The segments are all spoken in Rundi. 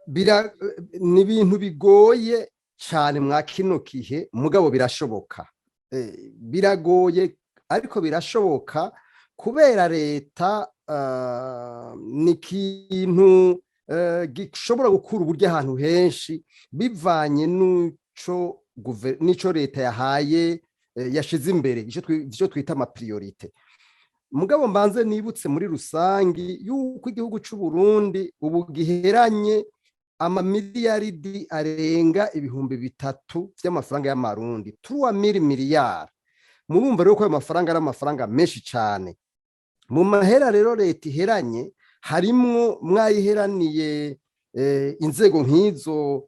bira ni ibintu bigoye cyane mwa kino gihe mugabo birashoboka. Biragoye ariko birashoboka kubera leta ni ikintu gishobora gukura uburyo ahantu henshi bivanye n'ico leta yahaye yashize imbere icyo twita amapriorite. Mugabo mbanze nibutse muri rusangi yuko igihugu cy'u Burundi ubu giheranye amamiliyaridi arenga ibihumbi 3 by'amafaranga y'amarundi 3 miliyari. Murumva rero ko ayo mafaranga ari amafaranga menshi cyane. Mu mahera rero leta iheranye harimwo mwayiheraniye inzego nk'izo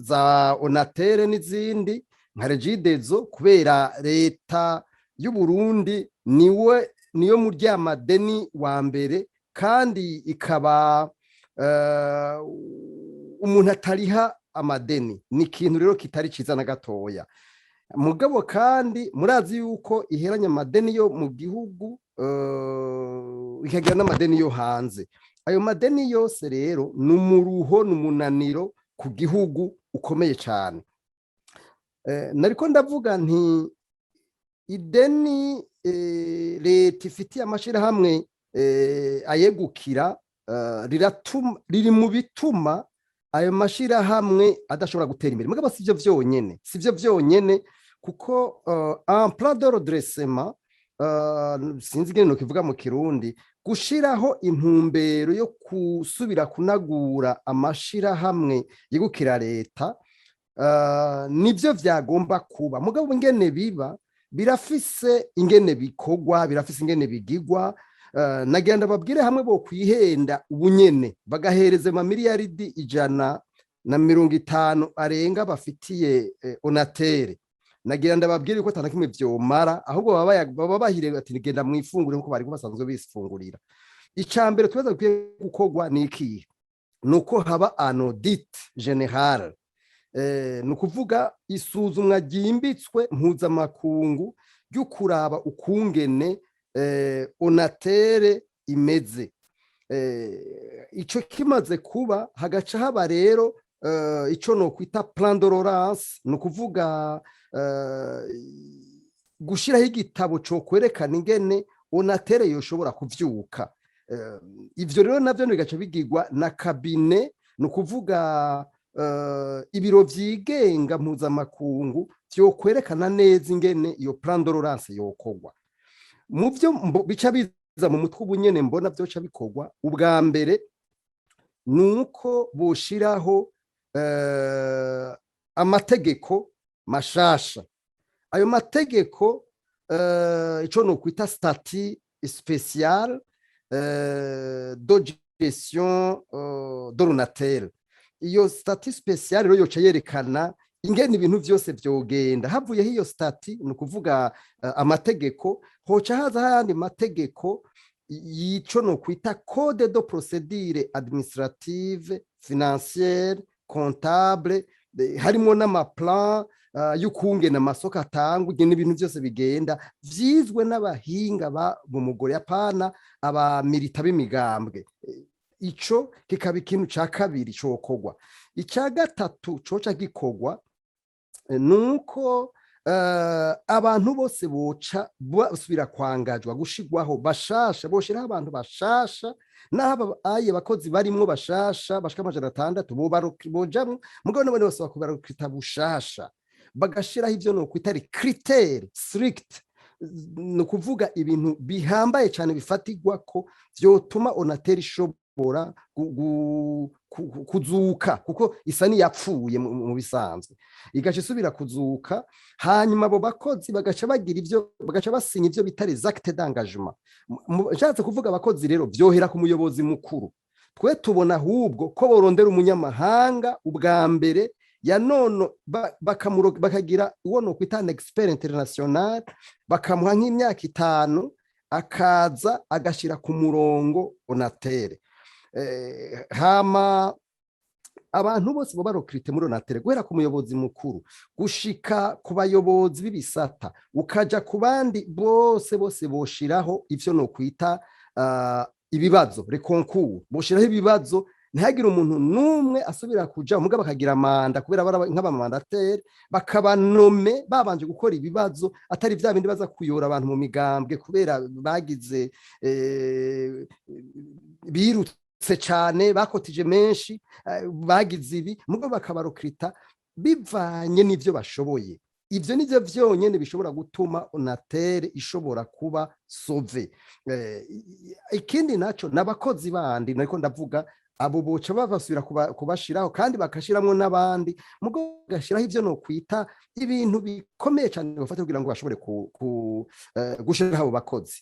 za onatere n'izindi nka regidezo, kubera leta y'u Burundi niyo mu ry'amadeni wa mbere, kandi ikaba umuntu atariha amadeni. Ni ikintu rero kitari ciza na gatoya. Mugabo kandi murazi yuko iheranya amadeni yo mu gihugu ikagira n'amadeni yo hanze. Ayo madeni yose rero numuruho numunaniro ku gihugu ukomeye cyane. Nariko ndavuga nti ideni leta ifitiye amashirahamwe ayegukira riri mu bituma ayo mashirahamwe adashobora gutera imbere. Mugabo sivyo vyonyene kuko un plan de redressement sinzi ngene kivuga mu Kirundi, gushiraho intumbero yo kusubira kunagura amashirahamwe yegukira leta nivyo vyagomba kuba. Mugabo ingene biba birafise ingene bikogwa, birafise ingene bigigwa. Nagenda babwire hamwe bo kwihenda ubunyene bagahereze amamiliyaridi 150 arenga bafitiye onatere. Nagira ndababwire ko atanakimwe vyomara, ahubwo baba bahire ati nigenda mwifungure nkuko bari basanzwe bisfungurira. Icambere tubaza gukwiye gukogwa ni iki? Nuko haba audit general, nukuvuga isuzumwa ryimbitswe mpuzamakungu ryo kuraba ukungene onatere imeze. Ico kimaze kuba hagaca haba rero ico no kwita plan d'orance, nukuvuga gushiraho igitabo cyo kwerekana ingene onatere yoshobora kuvyuka. Ivyo rero navyo bigaca bigirwa na kabine, nukuvuga ibiro vyigenga mpuzamakungu vyo kwerekana neza ingene iyo plan d'orance yokogwa. Mu byo bica biza mu mutwe ubunyene mbona byoca bikogwa, ubwa mbere nuko boshiraho amategeko mashasha. Ayo mategeko ico no kwita statut spécial de gestion de l'onatere. Iyo statut spécial rero yoca yerekana ingene ibintu vyose vyogenda. Havuye hiyo statut nukuvuga amategeko, hoca haza handi mategeko yico no kwita code de procédure administrative, financière, comptable, harimo n'amaplan y'ukungena amasoko atangwa, ingene ibintu byose bigenda vyizwe n'abahinga mu mugore apana aba milita b'imigambwe. Ico kikaba ikintu ca kabiri cokogwa. Ica gatatu coca gikogwa nuko abantu bose boca basubira kwangajwa gushigwaho bashasha, boshiraho abantu bashasha, n'aba aye bakozi barimwo bashasha bashika 600 bojamwe. Mugabo nabone bose bakubara kwita bushasha, bagashiraho ivyo no kwita critère strict, no kuvuga ibintu bihambaye cyane bifatigwa ko vyotuma onatere ishobora kuzuka, kuko isani yapfuye mu bisanzwe igaca isubira kuzuka. Hanyuma abo bakozi bagaca bagira ivyo, bagaca basinya ivyo bitari acte d'engagement. Nshatse kuvuga abakozi rero vyohera ku muyobozi mukuru. Twe tubona ahubwo ko borondera umunyamahanga ubwa mbere ya nono bakagira uwo no kwita un expert international, bakamuha nk'imyaka 5 akaza agashira ku murongo onatere. Hama abantu bose bo barokrite muri onatere guhera ku muyobozi mukuru gushika ku bayobozi b'ibisata ukaja ku bandi bose boshiraho ivyo no kwita ibibazo, les concours, boshiraho ibibazo ntihagire umuntu n'umwe asubira kuja umugabo bakagira manda kubera nk'abamandateri bakabanome babanje gukora ibibazo atari vya bindi baza kuyora abantu mu migambwe kubera bagize birutse cyane bakotije menshi bagize ibi mugabo bakabarokrita bivanye n'ivyo bashoboye. Ivyo nivyo vyonyene bishobora gutuma onatere ishobora kuba sove. Ikindi naco n'abakozi bandi nariko ndavuga abo boca babasubira kubashiraho kandi bakashiramwo n'abandi mugo gashiraho ivyo no kwita ibintu bikomeye cyane bafata kugira ngo bashobore gushiraho abo bakozi.